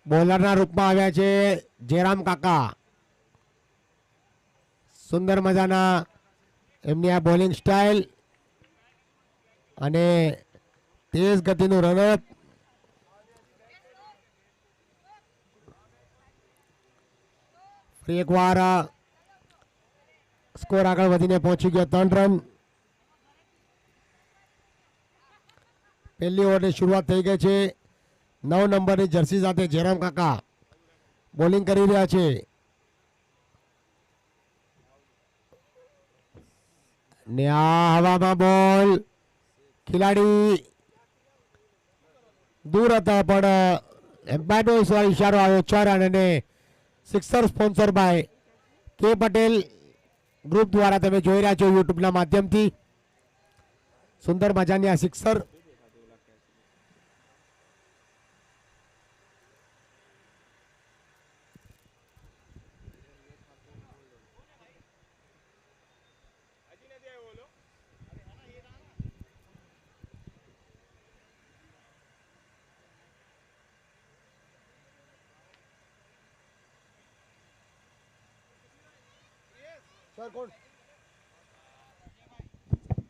બોલરના રૂપમાં આવ્યા છે જયરામ કાકા. સુંદર મજાના એમની આ બોલિંગ સ્ટાઇલ અને તેજ ગતિનું રનઅપ. ફરી એકવાર સ્કોર આગળ વધીને પહોંચી ગયો 3 રન. પહેલી ઓવરની શરૂઆત થઈ ગઈ છે. 9 નંબરની જર્સી સાથે જયરામ કાકા બોલિંગ કરી રહ્યા છે. ને આ હવામાં બોલ ખેલાડી દૂર હતા પણ એમ્પાયરનો ઈશારો આવ્યો 6 રન અને sixer sponsor by K Patel group દ્વારા તમે જોઈ રહ્યા છો યુટ્યુબના માધ્યમથી. સુંદર મજાની આ સિક્સર.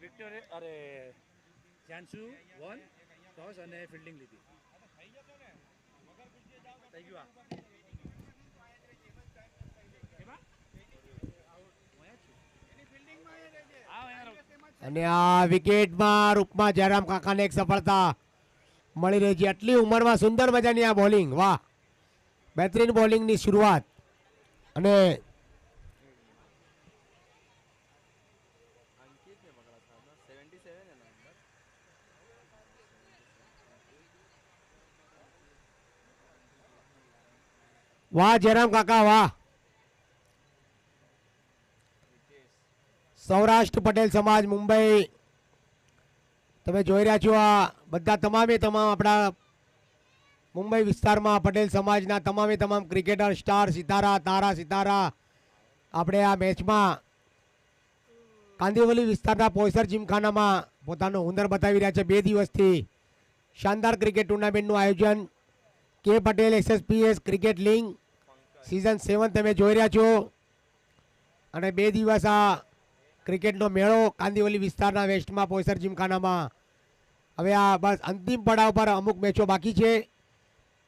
વિક્ટર અરે જ્યાંશુ વન ટોસ અને ફિલ્ડિંગ લીધી. થઈ ગયું અને આ વિકેટમાં રૂપમાં જયરામ કાકાને એક સફળતા મળી રહી છે. આટલી ઉંમરમાં સુંદર મજાની આ બોલિંગ, વાહ, બહેતરીન બોલિંગની શરૂઆત. અને વાહ જયરામ કાકા વાહ. સૌરાષ્ટ્ર પટેલ સમાજ મુંબઈ તમે જોઈ રહ્યા છો. આ બધા તમામ આપણા મુંબઈ વિસ્તારમાં પટેલ સમાજના તમામ ક્રિકેટર, સ્ટાર, સિતારા, તારા સિતારા આપણે આ મેચમાં કાંદિવલી વિસ્તારના પોયસર જીમખાનામાં પોતાનો હુનર બતાવી રહ્યા છે. 2 દિવસથી શાનદાર ક્રિકેટ ટુર્નામેન્ટનું આયોજન કે Patel SSPS cricket league season 7 તમે જોઈ રહ્યા છો. અને 2 દિવસ આ ક્રિકેટનો મેળો કાંદિવલી વિસ્તારના વેસ્ટમાં પોયસર જીમખાનામાં. હવે આ બસ અંતિમ પડાવ પર અમુક મેચો બાકી છે.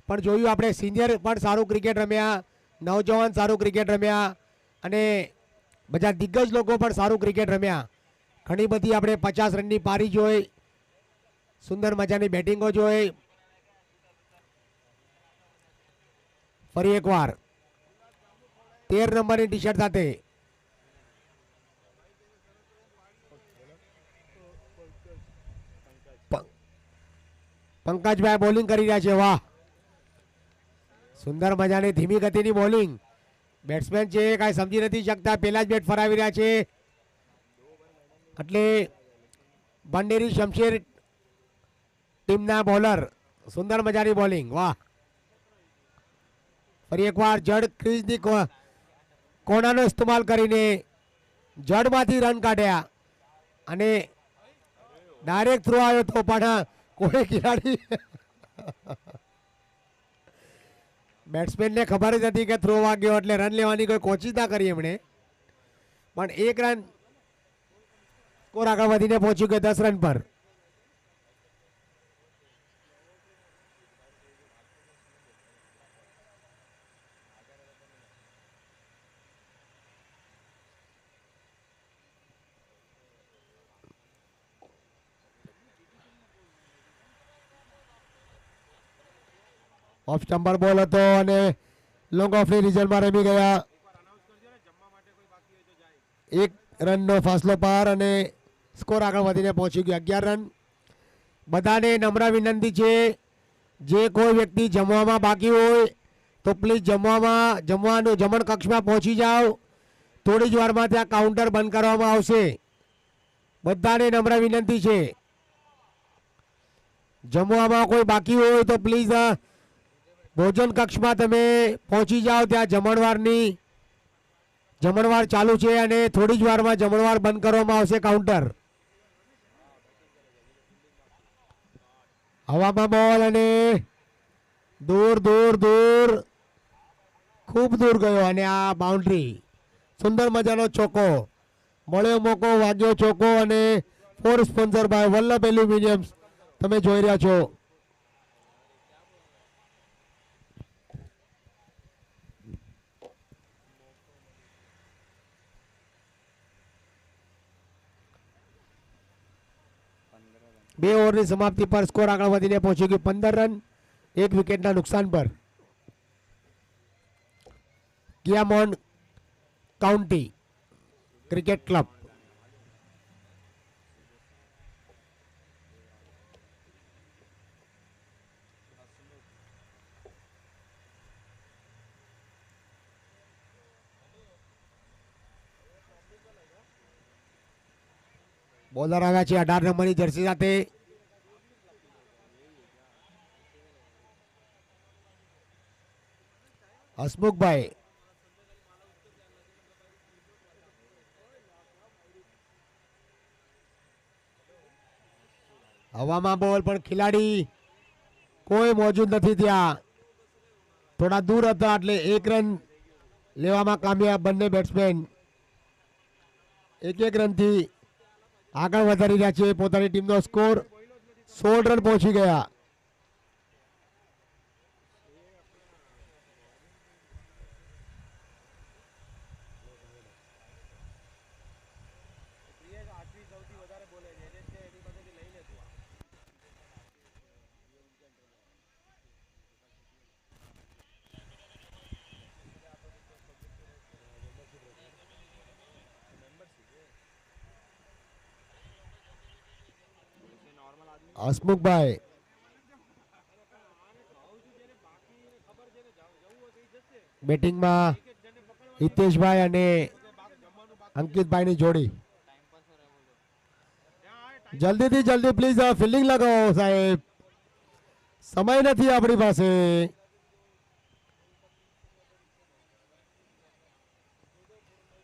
પણ જોયું આપણે સિનિયર પણ સારું ક્રિકેટ રમ્યા, નવજવાન સારું ક્રિકેટ રમ્યા અને બધા દિગ્ગજ લોકો પણ સારું ક્રિકેટ રમ્યા. ઘણી બધી આપણે 50 રનની પારી જોઈ, સુંદર મજાની બેટિંગો જોઈ. ફરી એકવાર 13 નંબરની ટી શર્ટ સાથે પંકજભાઈ બોલિંગ કરી રહ્યા છે. વાહ, સુંદર મજાની ધીમી ગતિની બોલિંગ. બેટ્સમેન છે કાંઈ સમજી નથી શકતા, પહેલા જ બેટ ફરાવી રહ્યા છે. એટલે બંડેરી શમશેર ટીમના બોલર, સુંદર મજાની બોલિંગ, વાહ. ફરી એકવાર જડ ક્રીઝની કોણાનો ઇસ્તેમાલ કરીને જડમાંથી રન કાઢ્યા અને ડાયરેક્ટ થ્રો આવ્યો તો પણ કોઈ ખેલાડી બેટ્સમેનને ખબર જ હતી કે થ્રો વાગ્યો એટલે રન લેવાની કોઈ કોશિશ ના કરી એમણે. પણ 1 રન સ્કોર આગળ વધીને પહોંચી ગયો 10 રન પર. ઓફ સ્ટમ્પર બોલ હતો અને લોંગ ઓફની રિઝલ્ટમાં રમી ગયા. 1 રનનો ફાસલો પાર અને સ્કોર આગળ વધીને પહોંચી ગયો 11 રન. બધાને નમ્ર વિનંતી છે, જે કોઈ વ્યક્તિ જમવામાં બાકી હોય તો પ્લીઝ જમણ કક્ષમાં પહોંચી જાઓ. થોડી જ વારમાં ત્યાં કાઉન્ટર બંધ કરવામાં આવશે. બધાને નમ્ર વિનંતી છે, જમવામાં કોઈ બાકી હોય તો પ્લીઝ ભોજન કક્ષમાં તમે પહોંચી જાઓ. ત્યાં જમણવાર ચાલુ છે અને થોડી જ વારમાં જમણવાર બંધ કરવામાં આવશે કાઉન્ટર. હવામાં બોલ અને દૂર દૂર દૂર ખૂબ દૂર ગયો અને આ બાઉન્ડ્રી સુંદર મજાનો ચોકો મળ્યો મોકો વાગ્યો ચોકો અને ફોર સ્પોન્સર બાય વલ્લભ એલ્યુમિનિયમ્સ તમે જોઈ રહ્યા છો. બે ઓવરની સમાપ્તિ પર સ્કોર આગળ વધીને પહોંચી ગયું 15 રન 1 વિકેટના નુકસાન પર. કિયામોન કાઉન્ટી ક્રિકેટ ક્લબ બોલર આવ્યા છે 18 નંબરની જર્સી સાથે. હસમુખભાઈ હવામાં બોલ પણ ખેલાડી કોઈ મોજૂદ નથી ત્યાં. થોડા દૂર હતા એટલે 1 રન લેવામાં કામયાબ બંને બેટ્સમેન. 1 રનથી આગળ વધારી રહ્યા છે પોતાની ટીમનો સ્કોર. 16 રન પહોંચી ગયા. હસમુખભાઈ બેટિંગમાં હિતેશભાઈ અને અંકિતભાઈની જોડી. જલ્દીથી જલ્દી પ્લીઝ ફિલ્ડિંગ લગાવો સાહેબ, સમય નથી આપણી પાસે.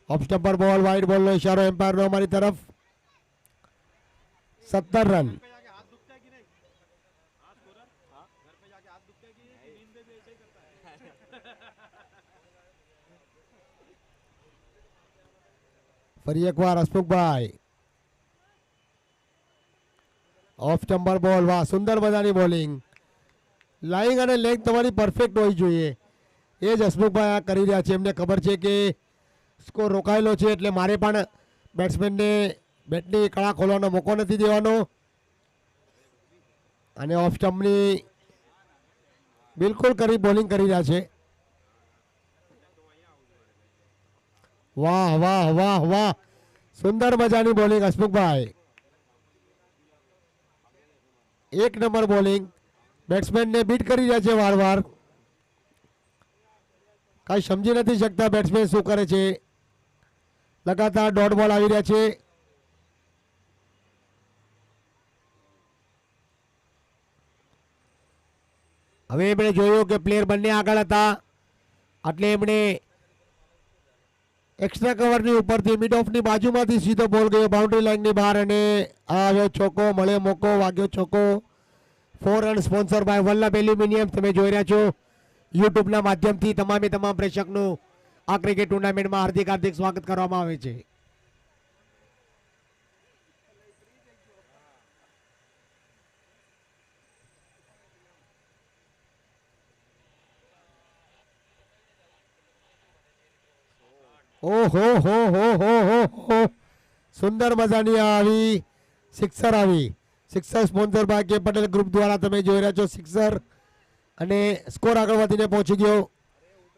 ઓફ સ્ટમ્પ પર બોલ, વાઇડ બોલનો ઇશારો એમ્પાયરનો અમારી તરફ. 17 રન. ફરી એકવાર હસમુખભાઈ ઓફ સ્ટમ્પર બોલ. વાહ, સુંદર મજાની બોલિંગ. લાઇંગ અને લેગ તમારી પરફેક્ટ હોવી જોઈએ. એ જ હસમુખભાઈ આ કરી રહ્યા છે. એમને ખબર છે કે સ્કોર રોકાયેલો છે એટલે મારે પણ બેટ્સમેનને બેટની કળા ખોલવાનો મોકો નથી દેવાનો. અને ઓફ સ્ટમ્પની બિલકુલ કરી બોલિંગ કરી રહ્યા છે. વાહ વાહ વાહ વાહ, સુંદર મજાની બોલિંગ હસમુખભાઈ. 1 number bowling. બેટ્સમેનને બીટ કરી રહ્યા છે વારવાર. કઈ સમજી નથી શકતા બેટ્સમેન શું કરે છે. લગાતાર ડોટ બોલ આવી રહ્યા છે. હવે એમણે જોયું કે પ્લેયર બંને આગળ હતા એટલે એમણે એક્સ્ટ્રા કવરની ઉપરથી મિડ ઓફની બાજુમાંથી સીધો બોલ ગયો બાઉન્ડ્રી લાઇનની બહાર અને આવ્યો ચોકો. મળ્યો મોકો, વાગ્યો ચોકો. 4 run sponsor by Vallabh aluminium તમે જોઈ રહ્યા છો. યુટ્યુબના માધ્યમથી તમામે તમામ પ્રેક્ષકનું આ ક્રિકેટ ટુર્નામેન્ટમાં હાર્દિક હાર્દિક સ્વાગત કરવામાં આવે છે. ઓહો હો હો હો હો હો, સુંદર મજાની આવી સિક્સર આવી. Sixer sponsor by K Patel group દ્વારા તમે જોઈ રહ્યા છો સિક્સર. અને સ્કોર આગળ વધીને પહોંચી ગયો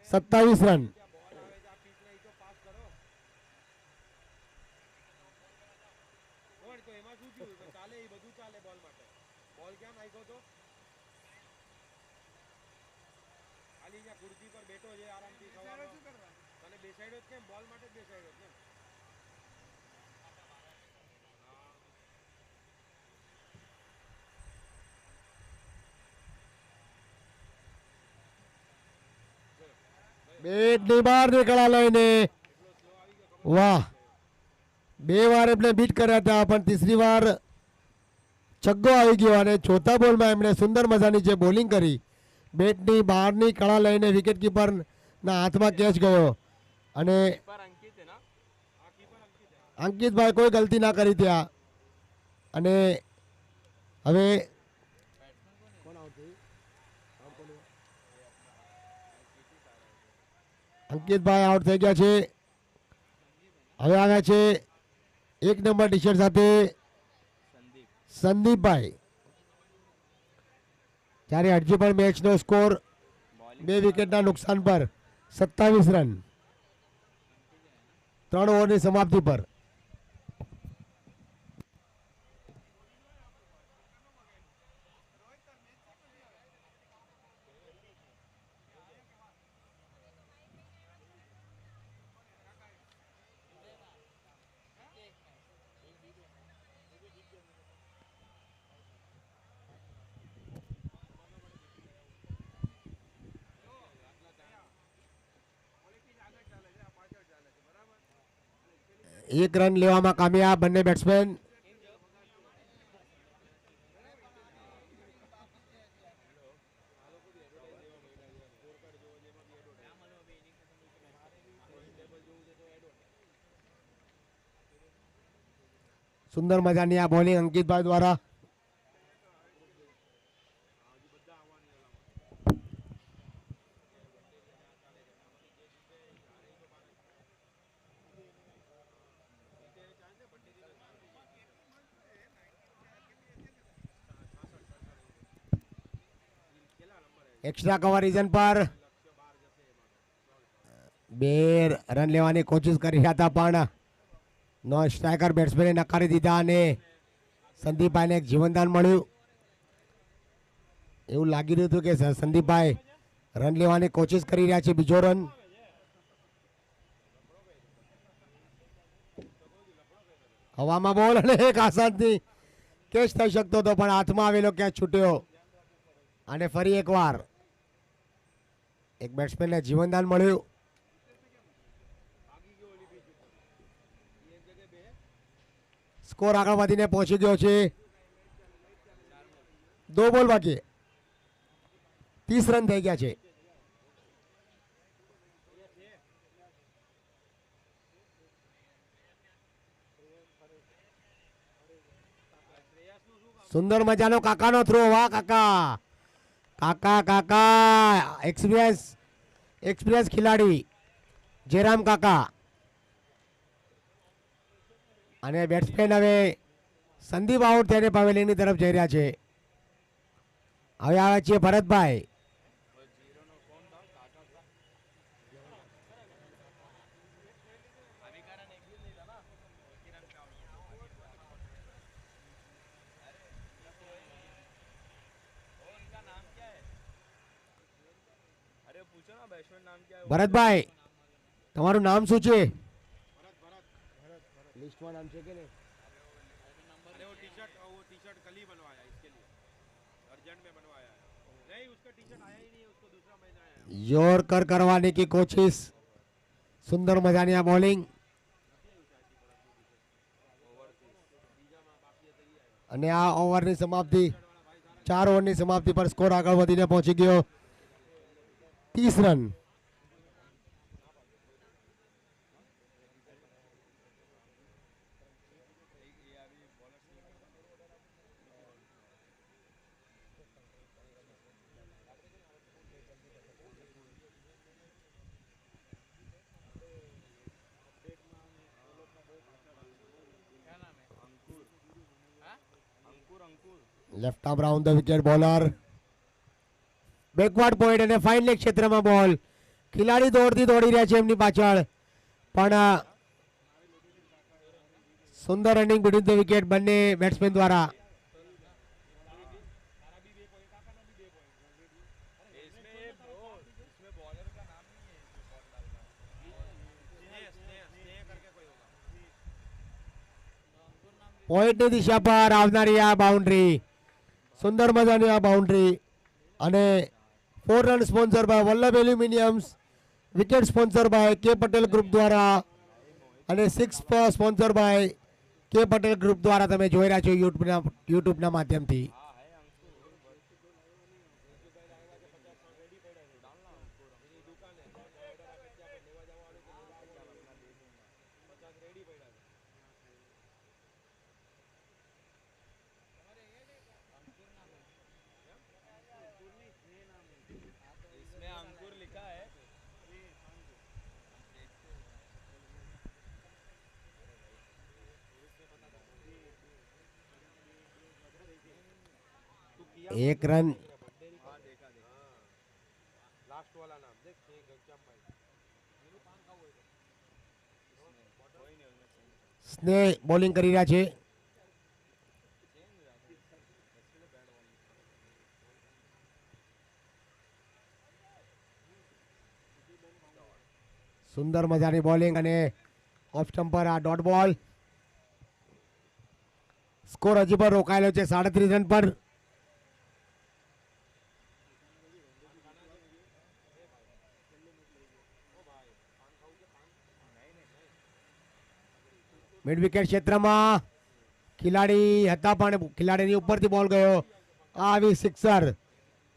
27 રન. બેટની બહાર નીકળ્યા લઈને. વાહ, 2 વાર એમને બીટ કર્યા હતા પણ ત્રીસરી વાર છગ્ગો આવી ગયો અને ચોથા બોલમાં એમણે સુંદર મજાની જે બોલિંગ કરી બેટની બહારની કળા લઈને વિકેટ કીપરના હાથમાં કેચ ગયો અને અંકિતભાઈ કોઈ ગલતી ના કરી ત્યાં અને હવે અંકિતભાઈ આઉટ થઈ ગયા છે. હવે આવ્યા છે 1 નંબર ટી શર્ટ સાથે સંદીપભાઈ. ત્યારે હજી પણ મેચનો સ્કોર 2 વિકેટના નુકસાન પર 27 રન 3 ઓવરની સમાપ્તિ પર. એક રન લેવામાં કામયાબ બંને બેટ્સમેન. સુંદર મજાની આ બોલિંગ અંકિતભાઈ દ્વારા. એક્સ્ટ્રા કવર રીઝન પર 2 રન લેવાની કોશિશ કરી રહ્યા હતા પણ નોન સ્ટ્રાઇકર બેટ્સમેને નકારી દીધા અને સંદીપભાઈને એક જીવનદાન મળ્યું. એવું લાગી રહ્યું હતું કે સંદીપભાઈ રન લેવાની કોશિશ કરી રહ્યા છે. બીજો રન હવામાં બોલ અને એક આસાનથી કેચ થઈ શકતો હતો પણ હાથમાં આવેલો કેચ છૂટ્યો અને ફરી એકવાર એક બેટ્સમેનને જીવનદાન મળ્યું. સ્કોર આગળ વધીને પહોંચી ગયો છે 2 બોલ બાકી 30 રન થઈ ગયા છે. સુંદર મજાનો કાકાનો થ્રો. વાહ કાકા, કાકા કાકા એક્સપિરિયન્સ ખેલાડી જયરામ કાકા. અને બેટ્સમેન હવે સંદીપ આઉટ થઈને પવેલિયનની તરફ જઈ રહ્યા છે. હવે આવે છે ભરતભાઈ. ભરતભાઈ તમારું નામ શું છે? લિસ્ટમાં નામ છે કે નહીં? अरे वो टी शर्ट कल ही बनवाया इसके लिए अर्जेंट में बनवाया है नहीं उसका टी शर्ट आया ही नहीं उसको दूसरा महीना आया योर्कर करवाने की कोशिश. सुंदर मजानी आ बॉलिंग અને આ ઓવરની સમાપ્તિ 4 ઓવરની સમાપ્તિ પર સ્કોર આગળ વધીને પહોંચી ગયો 30 run. Left arm round the wicket bowler. Backward point અને ફાઇન લેગ ક્ષેત્રમાં બોલ. ખેલાડી દોડી રહ્યા છે એમની પાછળ પણ સુંદર રનિંગ બિટવીન ધ વિકેટ બંને બેટ્સમેન દ્વારા. પોઈન્ટની દિશા પર આવનારી આ બાઉન્ડ્રી, સુંદર મજાની આ બાઉન્ડ્રી અને 4 run sponsor by Vallabh aluminiums, wicket sponsor by K Patel group દ્વારા અને 6 sponsor by K Patel group દ્વારા તમે જોઈ રહ્યા છો યુટ્યુબના માધ્યમથી. एक रन हाँ देखा देखा लास्ट वाला नाम देख के घनश्याम भाई સ્નેહ બોલિંગ કરી રહ્યા છે. સુંદર મજાની બોલિંગ અને ઓફ સ્ટમ્પ પર આ ડોટ બોલ. સ્કોર હજી પણ રોકાયેલો છે 37 રન પર. મિડ વિકેટ ક્ષેત્રમાં ખેલાડી હતા પણ ખેલાડીની ઉપરથી બોલ ગયો. આવી સિક્સર,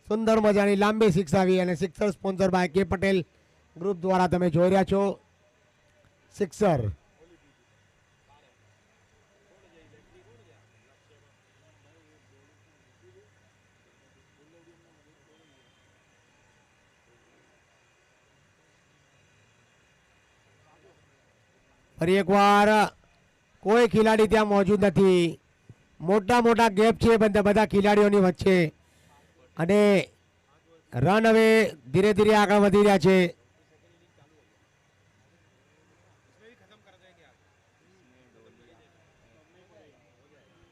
સુંદર મજાની લાંબી સિક્સ આવી અને sixer sponsor by K Patel group દ્વારા તમે જોઈ રહ્યા છો. સિક્સર ફરી એકવાર કોઈ ખેલાડી ત્યાં મોજૂદ નથી. મોટા મોટા ગેપ છે બધા ખેલાડીઓની વચ્ચે અને રન હવે ધીરે ધીરે આગળ વધી રહ્યા છે.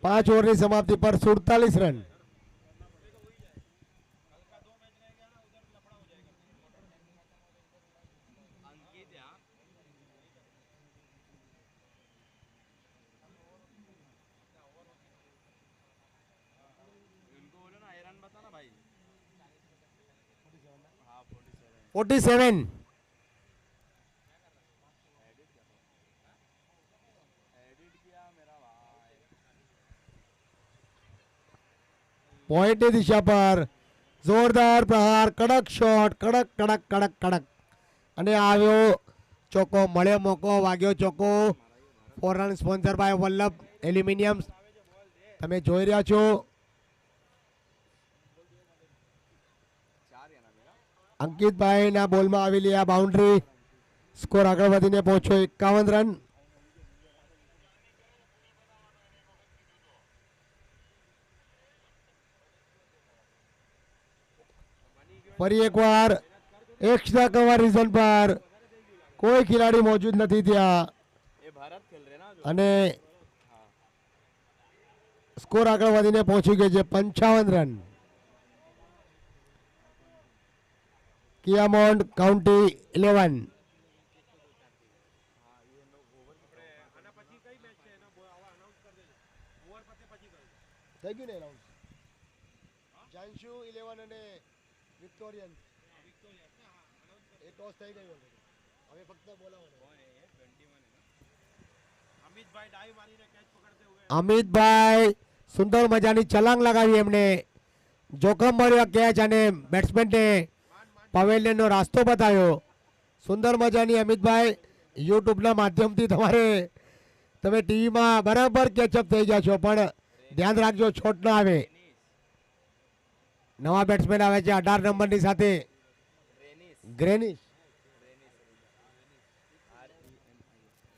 5 ઓવરની સમાપ્તિ પર 47 રન. उनको बोलो ना हैरान बताना भाई 47. एडिट किया मेरा भाई પોઈન્ટની દિશા પર જોરદાર પ્રહાર, કડક શોટ, કડક કડક કડક કડક અને આવ્યો ચોકો. મળ્યો મોકો, વાગ્યો ચોકો. 4 run sponsor by Vallabh aluminium તમે જોઈ રહ્યા છો. અંકિતભાઈના બોલમાં આવેલી આ બાઉન્ડ્રી. સ્કોર આગળ વધીને પહોંચ્યો 51 રન. ફરી એકવાર એક્સ્ટ્રા કવર રીઝન પર કોઈ ખેલાડી મોજૂદ નથી ત્યાં ये भारत खेल रहे ना जो અને સ્કોર આગળ વધીને પહોંચી ગયો છે 55 રન. કિયામોન્ડ કાઉન્ટી 11. આના પછી કઈ મેચ છે એનો અનાઉન્સ કરી દેજો ઓવર પતે પછી કહો થઈ ગયું ને અનાઉન્સ. જાન્શુ 11 અને વિક્ટોરિયન એ ટોસ થઈ ગયું હવે ફક્ત બોલાવવાનું. અમિતભાઈ ડાઈ મારીને કેચ પકડતે હુએ અમિતભાઈ સુંદર મજાની છલાંગ લગાવી એમને. જોખમ ભર્યો કેચ અને બેટ્સમેનને પવેલિયનનો રાસ્તો બતાવ્યો. સુંદર મજાની અમિતભાઈ યુટ્યુબના માધ્યમથી તમે ટીવીમાં બરાબર કેચઅપ થઈ ગયા છો પણ ધ્યાન રાખજો છોટ ન આવે. નવા બેટ્સમેન આવે છે 18 નંબરની સાથે ગ્રેનિશ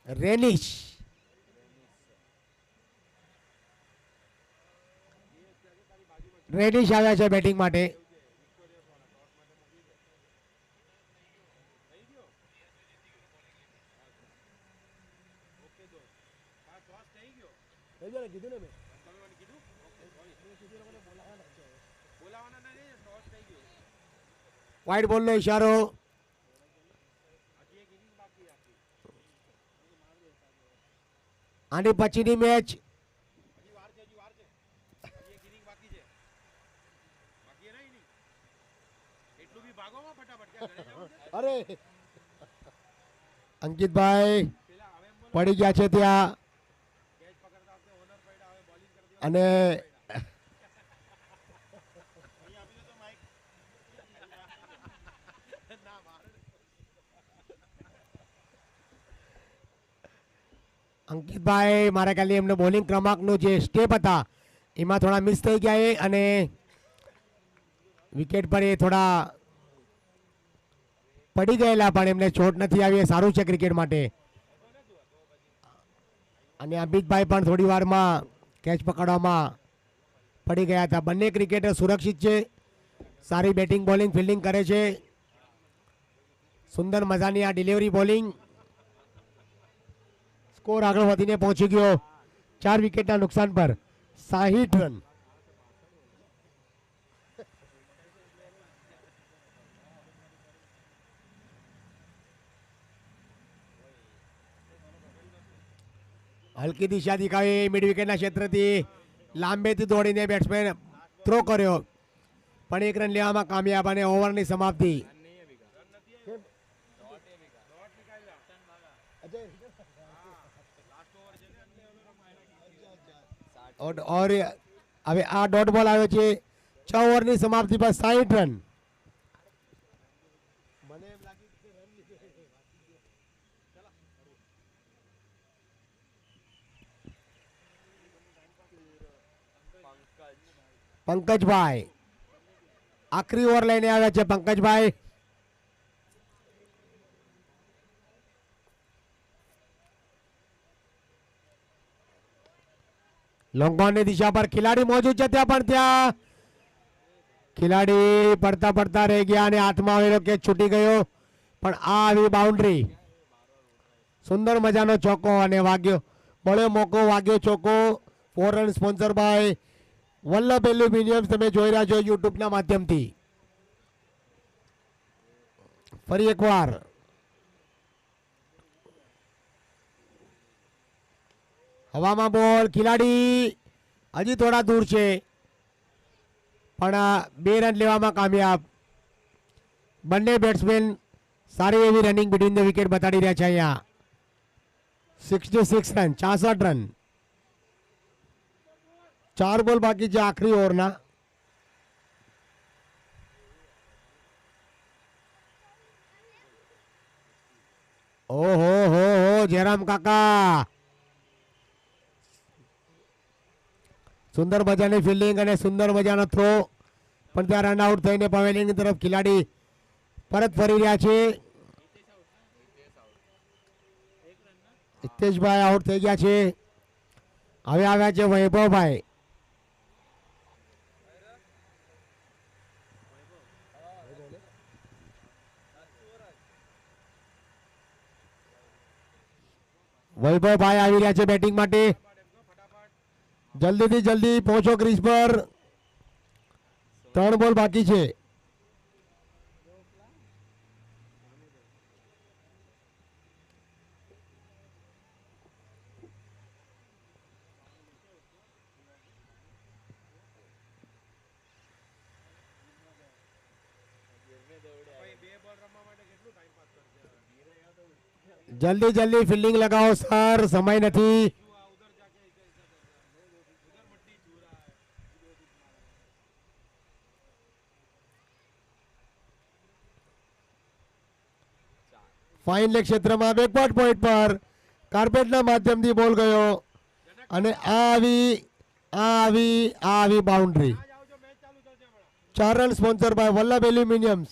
રેનિશ. રેનિશ આવ્યા છે બેટિંગ માટે. કીધું ને મેં બોલાવાના નહીં ટોસ થઈ ગયો વાઇડ બોલનો ઇશારો. હજી એક ઇનિંગ બાકી આપી આની પછીની મેચ હજી વાર છે હજી એક ઇનિંગ બાકી છે બાકી એ નહીં એટલું બી ભાગોમાં ફટાફટ ક્યાં ઘરે જવું છે અરે અંકિતભાઈ પેલા હવે એમ બોલો પડી ગયા છે ત્યાં કેચ પકડતા વખતે ઓનર પડ્યા હવે બોલિંગ કરતી અને અહીં આપી દો તો માઇક ના મારે અંકિતભાઈ મારા ખ્યાલથી એમને બોલિંગ ક્રમાંકનું જે સ્ટેપ હતા એમાં થોડા મિસ થઈ ગયા એ અને વિકેટ પર એ થોડા પડી ગયેલા પણ એમને ચોટ નથી આવી. એ સારું છે ક્રિકેટ માટે. અને અમિતભાઈ પણ થોડી વારમાં કેચ પકડવામાં પડી ગયા હતા. બંને ક્રિકેટર સુરક્ષિત છે, સારી બેટિંગ બોલિંગ ફિલ્ડિંગ કરે છે. સુંદર મજાની આ ડિલિવરી બોલિંગ. સ્કોર આગળ વધીને પહોંચી ગયો 4 વિકેટના નુકસાન પર 60 રન. હલકી દિશા દેખાવી મિડ વિકેટના ક્ષેત્રથી લાંબેથી દોડીને બેટ્સમેન થ્રો કર્યો, પણ 1 રન લેવામાં કામયાબ અને ઓવરની સમાપ્તિ. और હવે આ ડોટ બોલ આવ્યો છે 6 ઓવરની સમાપ્તિ પર 60 રન. પંકજભાઈ આખરી ઓવર લઈને આવ્યા છે. પંકજભાઈ લોંગ બોલની દિશા પર ખેલાડી મોજૂદ છે, ત્યાં પણ ત્યાં ખેલાડી પડતા પડતા રહી ગયા અને હાથમાં આવેલો કેચ છૂટી ગયો, પણ આ આવી બાઉન્ડ્રી. સુંદર મજાનો ચોકો અને વાગ્યો મળ્યો મોકો, વાગ્યો ચોકો. 4 run sponsor by Vallabh aluminium તમે જોઈ રહ્યા છો યુટ્યુબના માધ્યમથી. ફરી એકવાર હવામાં બોલ, ખેલાડી હજી થોડા દૂર છે, પણ 2 રન લેવામાં કામયાબ. બંને બેટ્સમેન સારી એવી રનિંગ બિટવીન ધ વિકેટ બતાડી રહ્યા છે. અહીંયા 66 રન, 66 રન. 4 બોલ બાકી છે આખરી ઓવરના. ઓહો હો હો જયરામ કાકા, સુંદર મજાની ફિલ્ડિંગ અને સુંદર મજાનો થ્રો, પણ ત્યાં રન આઉટ થઈને પવેલિયનની તરફ ખેલાડી પરત ફરી રહ્યા છે. હિતેશભાઈ આઉટ થઈ ગયા છે. હવે આવ્યા છે વૈભવભાઈ. વૈભવભાઈ આવી રહ્યા છે બેટિંગ માટે. જલ્દીથી જલ્દી પહોંચો ક્રીઝ પર. 3 બોલ બાકી છે. જલ્દી જલ્દી ફિલ્ડિંગ લગાવો સર, સમય નથી. ફાઇન લેગ ક્ષેત્રમાં બેકવર્ડ પોઈન્ટ પર કાર્પેટના માધ્યમથી બોલ ગયો અને આવી boundary. 4 run sponsor by Vallabh aluminiums.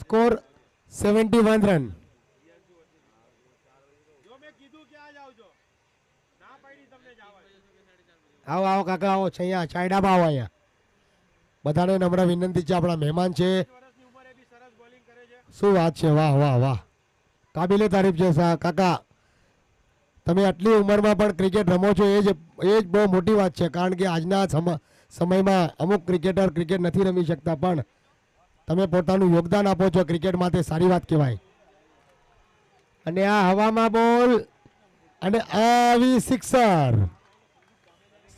Score 71 run. આવો આવો કાકા આવો, અહીંયા ચાયડામાં આવો. અહીંયા બધાને નમ્ર વિનંતી છે, આપણા મહેમાન છે. શું વાત છે, વાહ વાહ વાહ, કાબિલે તારીફ છે કાકા. તમે આટલી ઉંમરમાં પણ ક્રિકેટ રમો છો, એ જ બહુ મોટી વાત છે. કારણ કે આજના સમયમાં અમુક ક્રિકેટર ક્રિકેટ નથી રમી શકતા, પણ તમે પોતાનું યોગદાન આપો છો ક્રિકેટ માટે, સારી વાત કહેવાય. અને આ હવામાં બોલ અને આવી સિક્સર,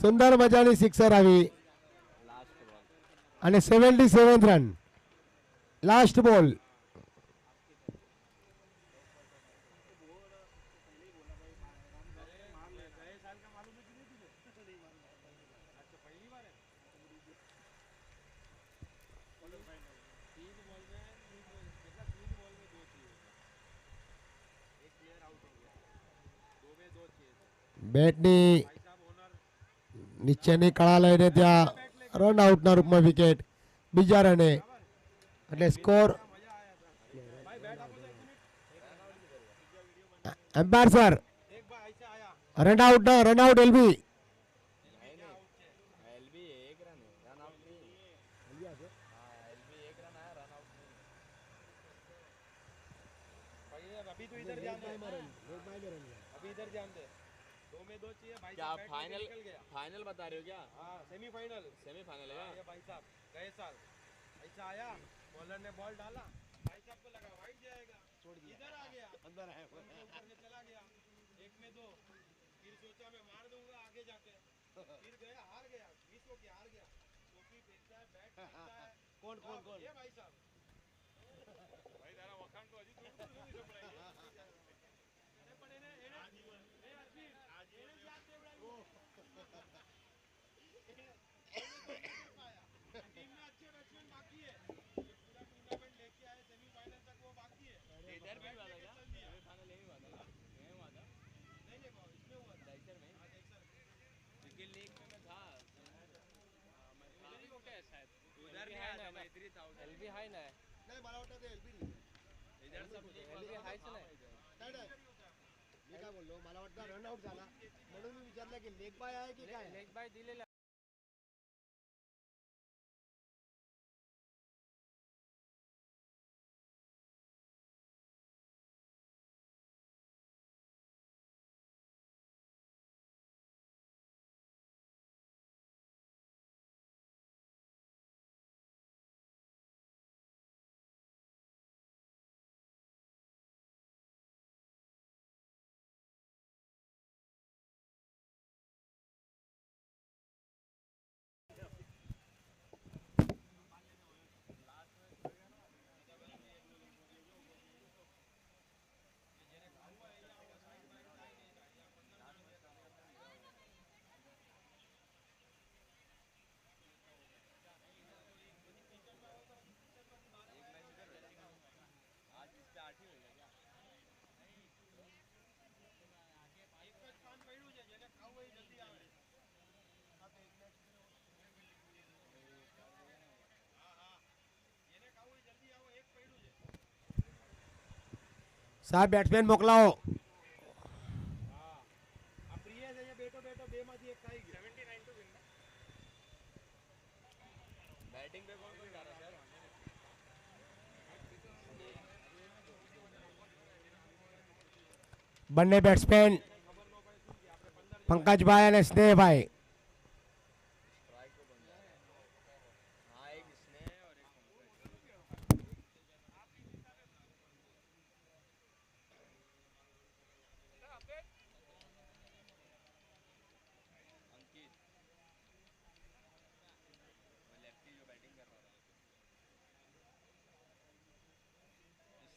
સુંદર મજાની સિક્સર આવી અને 77 રન. લાસ્ટ બોલ. બેટની નીચેની કળા લઈને ત્યાં રન આઉટના રૂપમાં વિકેટ બીજા રને, એટલે score. Umpire sir run out LB. नहीं नहीं एलबी एक रन है रन आउट नहीं हाँ एलबी एक रन आया रन आउट नहीं भाई अब अभी तो इधर ध्यान दे, अभी इधर ध्यान दे, 2 में 2 चाहिए भाई क्या साहब, बैट लेके फाइनल निकल गया। फाइनल बता रहे हो क्या हाँ सेमीफाइनल, सेमीफाइनल है हाँ, क्या ये भाई साहब गए साल ऐसा आया, बॉलर ने बॉल डाला, भाई साहब को लगा वाइड जाएगा, छोड़ दिया, इधर आ गया, अंदर है, ऊपर से चला गया, 1 में 2, फिर सोचा मैं मार दूंगा आगे जाके, फिर गया हार गया, मिस हो गया, हार गया, टोपी फेंकता है, बैट फेंकता है, कौन ये भाई साहब भाई तारा वखाण तो हजी दूर दूर સુધી સંભળાય એને પણ એને અશ્વિન એને જ યાદ દેવડાવ્યું टीम में अच्छे बैट्समैन बाकी है, ये पूरा टूर्नामेंट लेके आए सेमीफाइनल तक वो बाकी है, इधर भी बैट हुआ था लेके क्या चल दिया, सेमीफाइनल यही हुआ था ना यही हुआ था नहीं नहीं बाबू इसमें हुआ था, दहीसर में हाँ जैसर क्योंकि लीग में मैं था उधर ही होगा शायद, उधर नहीं आया था मैं इधर ही था उधर एलबी हाय ना નહીં મારા વટા તો એલબી નહીં इधर सब लीग एलबी वाला हाय था ना मैं इधर नाही नाही मी काय बोललो मला वाटतं रन आउट झाला म्हणून मी विचारलं की लेग बाय आहे की काय लेग बाय दिलेला आज इस पे 8 ही हो गया क्या એક જ પાન પડ્યું છે, જેને ખાવું હોય એ જલ્દી આવે, હા હા જેને ખાવું હોય એ જલ્દી આવો, એક પડ્યું છે, સાહેબ બેટ્સમેન મોકલાવો. હા આ પ્રિયેશ અહીંયા બેઠો બેઠો 2 માંથી એક ખાઈ ગયો, 79 ટુ વિન ને बैटिंग पे कौन कौन जा रहा है सर બંને બેટ્સમેન પંકજભાઈ અને સ્નેહભાઈ. स्ट्राइक को बंदा है हाँ एक स्नेह और एक पंकज अंकित वो लेफ्टी जो बैटिंग कर रहा था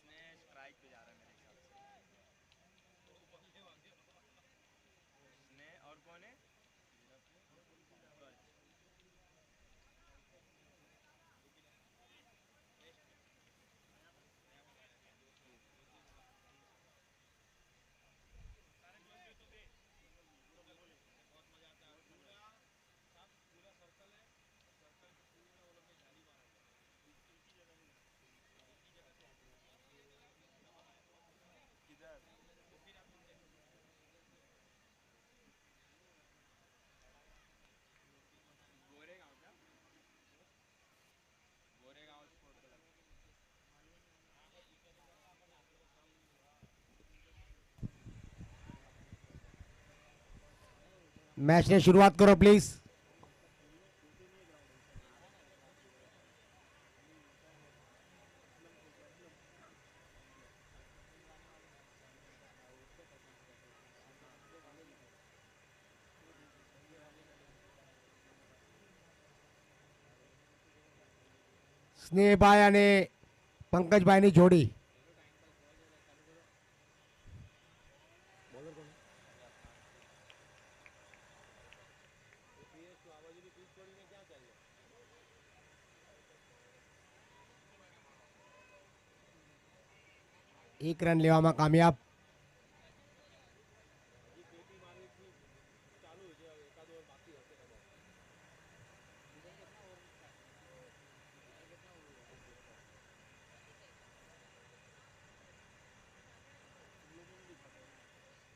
स्नेह स्ट्राइक पे जा रहा है मेरे हिसाब से स्नेह और कौन है पंकज किधर गोरेगांव क्या गोरेगांव स्पोर्ट क्लब મેચની શરૂઆત કરો પ્લીઝ. સ્નેહભાઈ અને પંકજભાઈની જોડી. એક રન લેવામાં કામયાબ.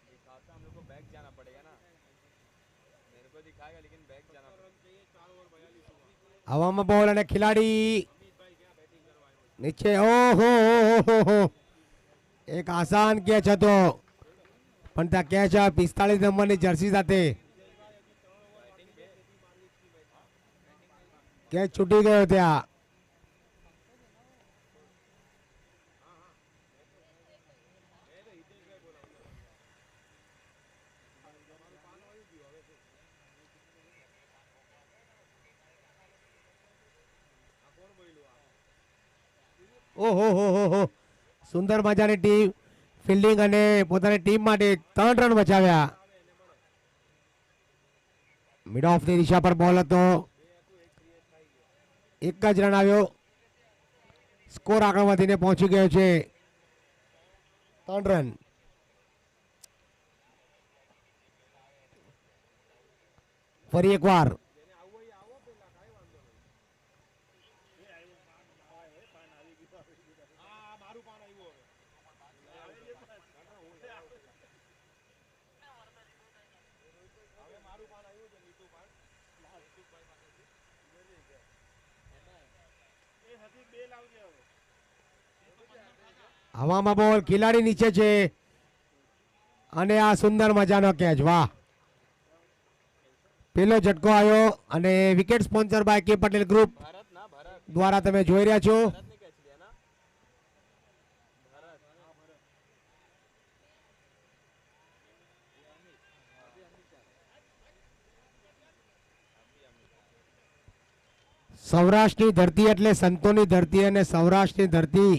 दिखाता हम लोग को बैक जाना पड़ेगा खाएगा लेकिन बैक जाना पड़ेगा। હવામાં બોલ અને ખેલાડી નીચે. ઓહો હો, એક આસાન કેચ હતો પણ ત્યાં કેચ 45 નંબરની જર્સી સાથે કેચ છૂટી ગયો ત્યાં. ઓહો હો હો હો, સુંદર મજાની ટીમ ફિલ્ડિંગ અને પોતાની ટીમ માટે 3 રન બચાવ્યા. મિડ ઓફની દિશા પર બોલ હતો, એક જ રન આવ્યો. સ્કોર આગળ વધીને પહોંચી ગયો છે 3 રન. ફરી એકવાર હવામાં બોલ, ખેલાડી નીચે છે અને આ સુંદર મજાનો કેચ. વાહ, પેલો ઝટકો આવ્યો અને wicket sponsor by K Patel group Bharat ना भरत દ્વારા તમે જોઈ રહ્યા છો. भरत ने कैच लिया ना भरत સૌરાષ્ટ્રની ધરતી એટલે સંતોની ધરતી અને સૌરાષ્ટ્રની ધરતી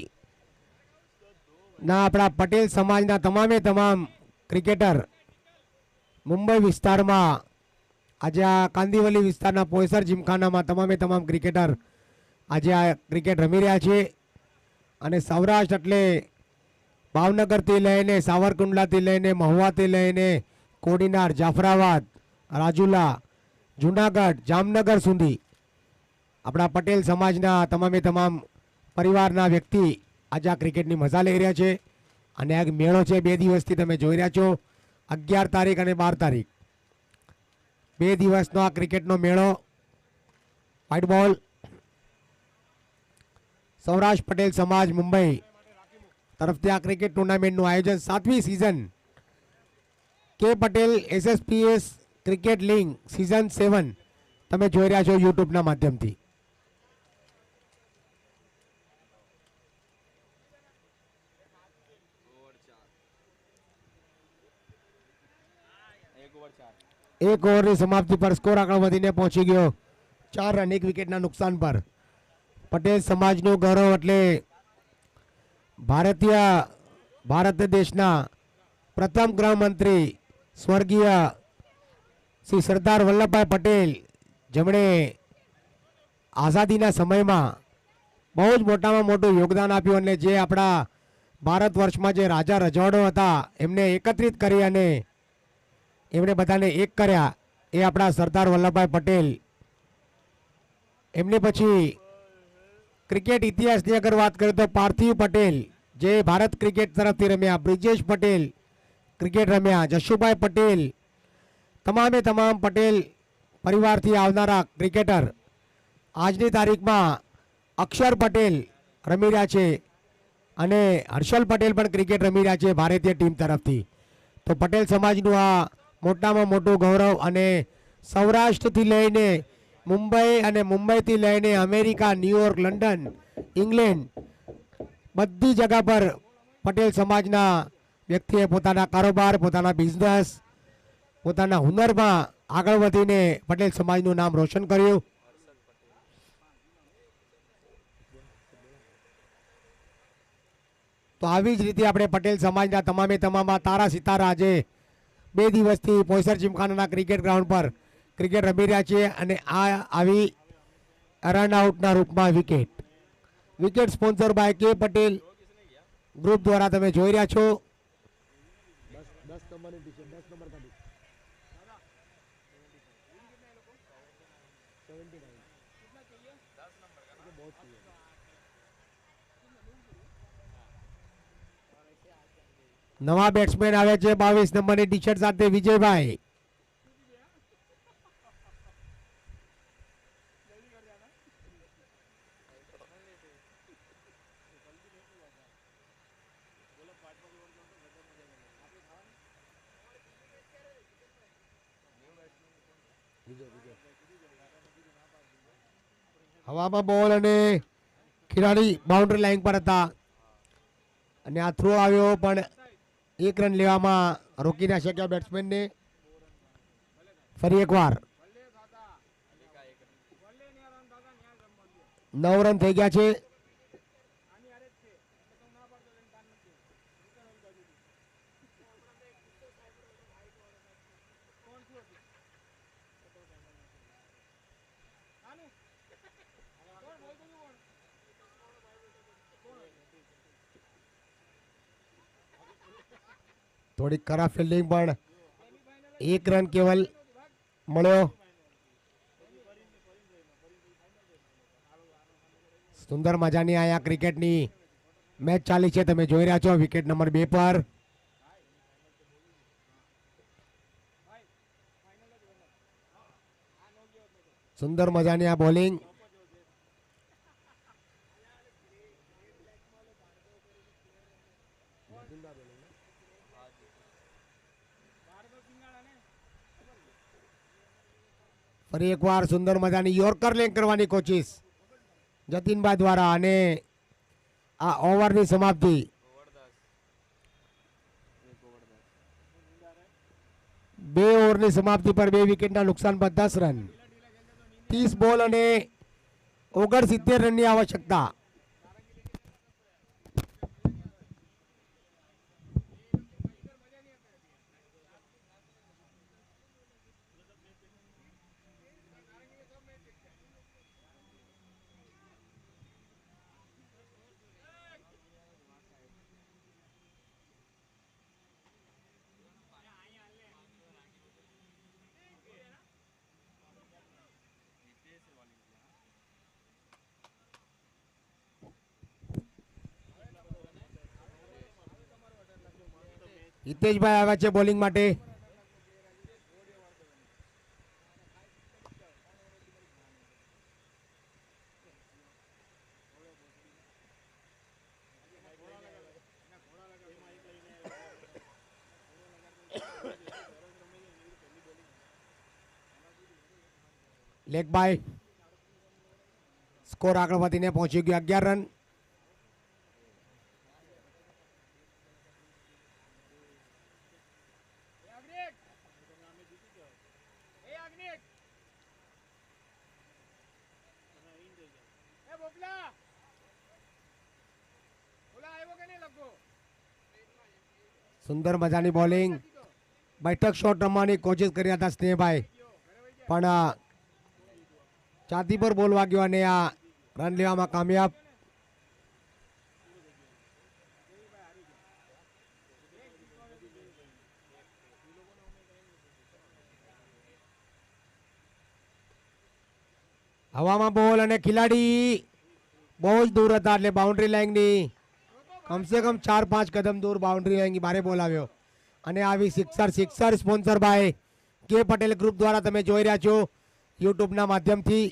ના આપણા પટેલ સમાજના તમામે તમામ ક્રિકેટર મુંબઈ વિસ્તારમાં આજે આ કાંદીવલી વિસ્તારના પોયસર જીમખાનામાં તમામે તમામ ક્રિકેટર આજે આ ક્રિકેટ રમી રહ્યા છે. અને સૌરાષ્ટ્ર એટલે ભાવનગરથી લઈને સાવરકુંડલાથી લઈને મહુવાથી લઈને કોડીનાર, જાફરાબાદ, રાજુલા, જુનાગઢ, જામનગર સુધી આપણા પટેલ સમાજના તમામે તમામ પરિવારના વ્યક્તિ આજે આ ક્રિકેટની મજા લઈ રહ્યા છે. અને આ મેળો છે 2 દિવસથી તમે જોઈ રહ્યા છો, 11 તારીખ અને 12 તારીખ 2 દિવસનો આ ક્રિકેટનો મેળો. વ્હાઇટ બોલ, સૌરાષ્ટ્ર પટેલ સમાજ મુંબઈ તરફથી આ ક્રિકેટ ટુર્નામેન્ટનું આયોજન 7મી સિઝન કે Patel SSPS cricket league season 7 તમે જોઈ રહ્યા છો યુટ્યુબના માધ્યમથી. ओवर 4 એક ઓવરની સમાપ્તિ પર સ્કોર આગળ વધીને પહોંચી ગયો 4 રન, 1 વિકેટના નુકસાન પર. પટેલ સમાજનું ગૌરવ એટલે ભારત દેશના પ્રથમ ગૃહમંત્રી સ્વર્ગીય શ્રી સરદાર વલ્લભભાઈ પટેલ, જેમણે આઝાદીના સમયમાં બહુ જ મોટામાં મોટું યોગદાન આપ્યું અને જે આપણા ભારત વર્ષમાં જે રાજા રજવાડો હતા એમને એકત્રિત કરી અને એમણે બધાને એક કર્યા, એ આપણા સરદાર વલ્લભભાઈ પટેલ. એમને પછી ક્રિકેટ ઇતિહાસની અગર વાત કરીએ તો પાર્થિવ પટેલ જે ભારત ક્રિકેટ તરફથી રમ્યા, બ્રિજેશ પટેલ ક્રિકેટ રમ્યા, જશુભાઈ પટેલ, તમામે તમામ પટેલ પરિવારથી આવનારા ક્રિકેટર આજની તારીખમાં અક્ષર પટેલ રમી રહ્યા છે અને હર્ષલ પટેલ પણ ક્રિકેટ રમી રહ્યા છે ભારતીય ટીમ તરફથી. તો પટેલ સમાજનું આ મોટામાં મોટું ગૌરવ અને સૌરાષ્ટ્રથી લઈને મુંબઈ અને મુંબઈથી લઈને અમેરિકા, ન્યુયોર્ક, લંડન, ઇંગ્લેન્ડ બધી જગા પર પટેલ સમાજના વ્યક્તિએ પોતાના કારોબાર, પોતાના બિઝનેસ, પોતાના હુનરમાં આગળ વધીને પટેલ સમાજનું નામ રોશન કર્યું. તો આવી જ રીતે આપણે પટેલ સમાજના તમામે તમામ તારા સિતારા આજે 2 દિવસથી પોયસર જીમખાનાના ક્રિકેટ ગ્રાઉન્ડ પર ક્રિકેટ રમી રહ્યા છીએ અને આ આવી રન આઉટના રૂપમાં wicket sponsor by K Patel group દ્વારા તમે જોઈ રહ્યા છો. 10 નંબરની ટી-શર્ટ, 10 નંબર કાઢી. નવા બેટ્સમેન આવે છે 22 નંબરની ટી-શર્ટ સાથે વિજયભાઈ. હવામાં બોલ અને ખેલાડી બાઉન્ડ્રી લાઈન પર હતા અને આ થ્રો આવ્યો પણ એક રન લેવામાં રોકી ના શક્યા બેટ્સમેનને. ફરી એકવાર 9 રન થઈ ગયા છે. થોડી ખરાબ ફિલ્ડિંગ પણ એક રન કેવલ મળ્યો. સુંદર મજાની અહીંયા ક્રિકેટની મેચ ચાલી છે, તમે જોઈ રહ્યા છો. વિકેટ નંબર 2 પર સુંદર મજાની આ બોલિંગ. ફરી એકવાર સુંદર મજાની યોર્કર લેગ કરવાની કોશિશ જતીનભાઈ દ્વારા અને આ ઓવરની સમાપ્તિ. બે ઓવરની સમાપ્તિ પર 2 વિકેટના નુકસાન પર 10 રન. 30 બોલ અને 69 રનની આવશ્યકતા. હિતેશભાઈ આવ્યા છે બોલિંગ માટે. Leg by. સ્કોર આગળ વધીને પહોંચી ગયો 11 રન. સુંદર મજાની બોલિંગ. બેઠક શોટ રમવાની કોશિશ કરી હતા સ્નેહભાઈ, પણ છાતી પર બોલ વાગ્યો અને આ રન લેવામાં કામયાબ. હવામાં બોલ અને ખેલાડી બહુ જ દૂર હતા, એટલે બાઉન્ડ્રી લાઈનની કમસે કમ 4-5 કદમ દૂર બાઉન્ડ્રી લાઈનની બારે બોલ આવ્યો. અને આવી sixer sponsor by K Patel group દ્વારા તમે જોઈ રહ્યા છો યુટ્યુબના માધ્યમથી.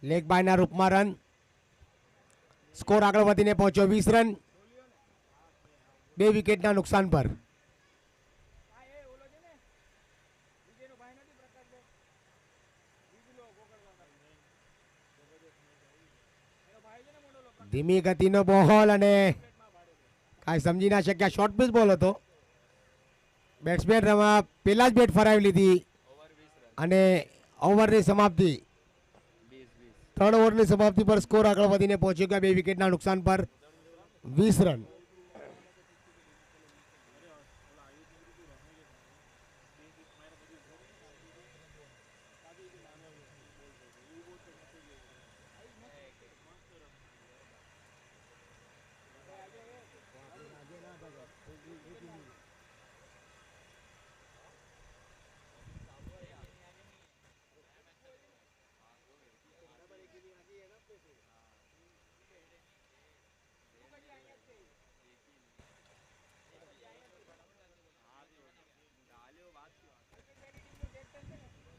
લેગ બાયના રૂપમાં રન. સ્કોર આગળ વધીને પહોંચ્યો 20 રન 2 વિકેટના નુકસાન પર. ધીમી ગતિનો બોલ અને કાંઈ સમજી ના શક્યા. શોર્ટ પીચ બોલ હતો. બેટ્સમેન રમા પહેલા જ બેટ ફરાવી લીધી અને ઓવરની સમાપ્તિ 3 ઓવરની સમાપ્તિ પર સ્કોર આગળ વધીને પહોંચી ગયા 2 વિકેટના નુકસાન પર 20 રન.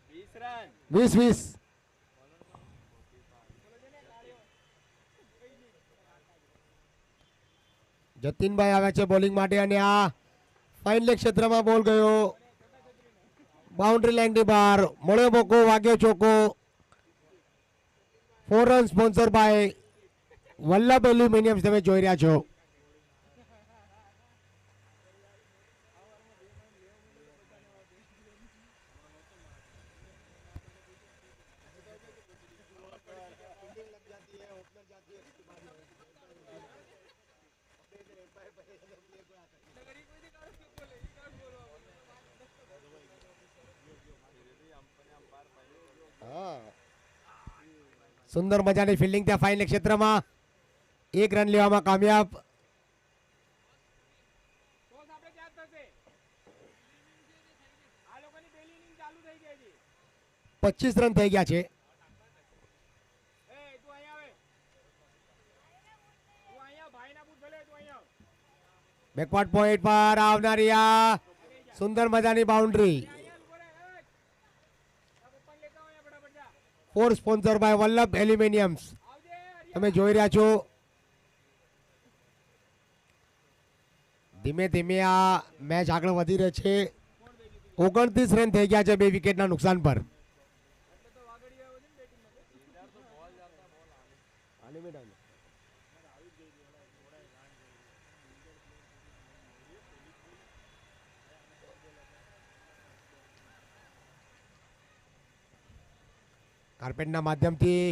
बीस रन 20-20. જતીનભાઈ આવ્યા છે બોલિંગ માટે અને આ ફાઇન લેગ ક્ષેત્રમાં બોલ ગયો બાઉન્ડ્રી લાઇનની બહાર. મળ્યો મોકો, વાગ્યો ચોકો. 4 run sponsor by Vallabh aluminium તમે જોઈ રહ્યા છો. સુંદર મજાની ફિલ્ડિંગ ત્યાં ફાઇનલ ક્ષેત્રમાં 1 રન લેવામાં કામયાબ. ટોસ આપણે ક્યાં થશે આ લોકોની પહેલી ઇનિંગ ચાલુ થઈ ગઈ છે 25 રન થઈ ગયા છે. એ તું અહીંયા આવે તું અહીંયા ભાઈના પૂછ ભલે તું અહીંયા આવ બેકવર્ડ પોઈન્ટ પર આવનારી આ સુંદર મજાની બાઉન્ડ્રી. અહીંયા ઉભો રહે એ આ પપ્પાને લેતા આવ અહીંયા ફટાફટ જા ફોર સ્પોન્સર બાય વલ્લભ એલ્યુમિનિયમ્સ આવજે હરિયા તમે જોઈ રહ્યા છો. ધીમે ધીમે આ મેચ આગળ વધી રહી છે. 29 રન થઈ ગયા છે 2 વિકેટના નુકસાન પર. એટલે તો વાગડી આવ્યો છે ને બેટિંગમાં કાર્પેટના માધ્યમથી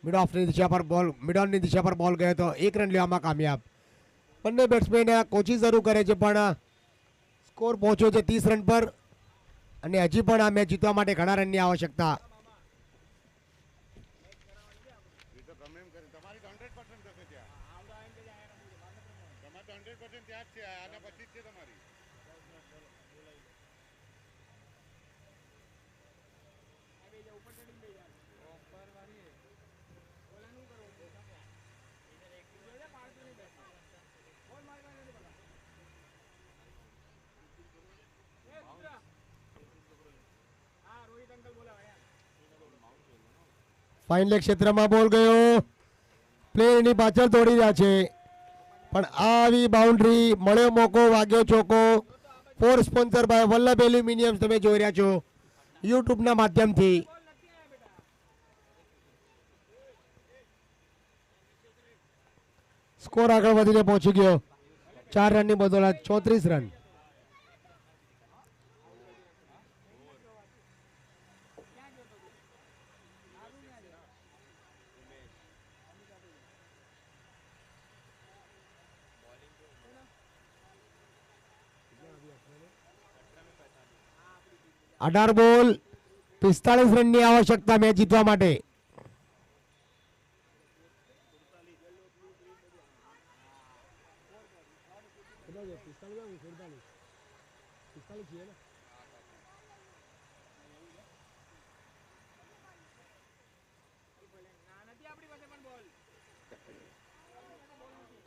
મિડ ઓફની દિશા પર બોલ મિડ ઓનની દિશા પર બોલ ગયો તો 1 રન લેવામાં કામયાબ. બંને બેટ્સમેન કોચિંગ શરૂ કરે છે પણ સ્કોર પહોંચ્યો છે 30 રન પર અને હજી પણ આ મેચ જીતવા માટે ઘણા રનની આવશ્યકતા. એ તો ગમે એમ કરે તમારી તો 100% થશે ત્યાં તમારે તો 100% ત્યાં જ છે આના પછી જ છે તમારી ફાઇન લેગ ક્ષેત્રમાં બોલ ગયો. પ્લેયરની પાછળ દોડી રહ્યા છે પણ આવી બાઉન્ડ્રી. મળ્યો મોકો, વાગ્યો ચોકો. Four sponsor by Vallabh aluminium તમે જોઈ રહ્યા છો યુટ્યુબના માધ્યમથી. સ્કોર આગળ વધીને પહોંચી ગયો 4 રનની બદોલત 34 રન. અઢાર બોલ 45 રનની આવશ્યકતા મેચ જીતવા માટે.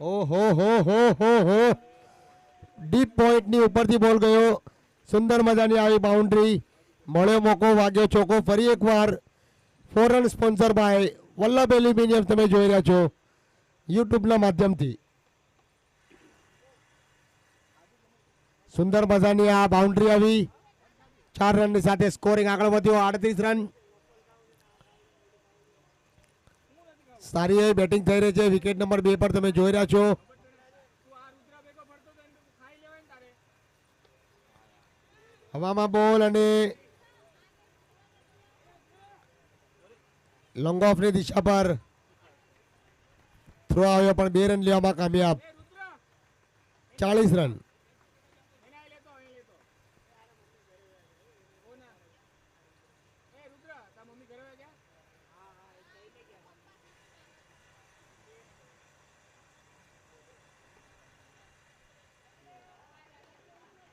ઓહો હો હો હો હો ડીપ પોઈન્ટની ઉપરથી બોલ ગયો. સુંદર મજાની આવી બાઉન્ડ્રી. મળ્યો મોકો, વાગ્યો ચોકો. ફરી એકવાર 4 run sponsor by Vallabh aluminium તમે જોઈ રહ્યા છો યુટ્યુબના માધ્યમથી. સુંદર મજાની આ બાઉન્ડ્રી આવી 4 રનની સાથે સ્કોરિંગ આગળ વધ્યો 38 રન. સારી એવી બેટિંગ થઈ રહી છે. વિકેટ નંબર 2 પર તમે જોઈ રહ્યા છો. હવામાં બોલ અને લોંગ ઓફની દિશા પર થ્રો આવ્યો પણ 2 રન લેવામાં કામયાબ. 40 રન.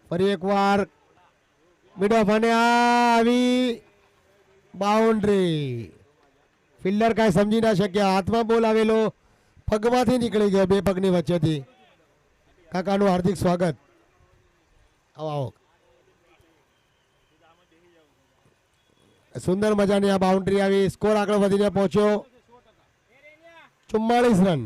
ફરી એકવાર મિડ ઓફ અને આવી બાઉન્ડ્રી. ફિલ્ડર કાંઈ સમજી ના શક્યા. હાથમાં બોલ આવેલો પગમાંથી નીકળી ગયો, 2 પગની વચ્ચેથી. કાકાનું હાર્દિક સ્વાગત. આવો આવો. સુંદર મજાની આ બાઉન્ડ્રી આવી. સ્કોર આગળ વધીને પહોંચ્યો 44 રન.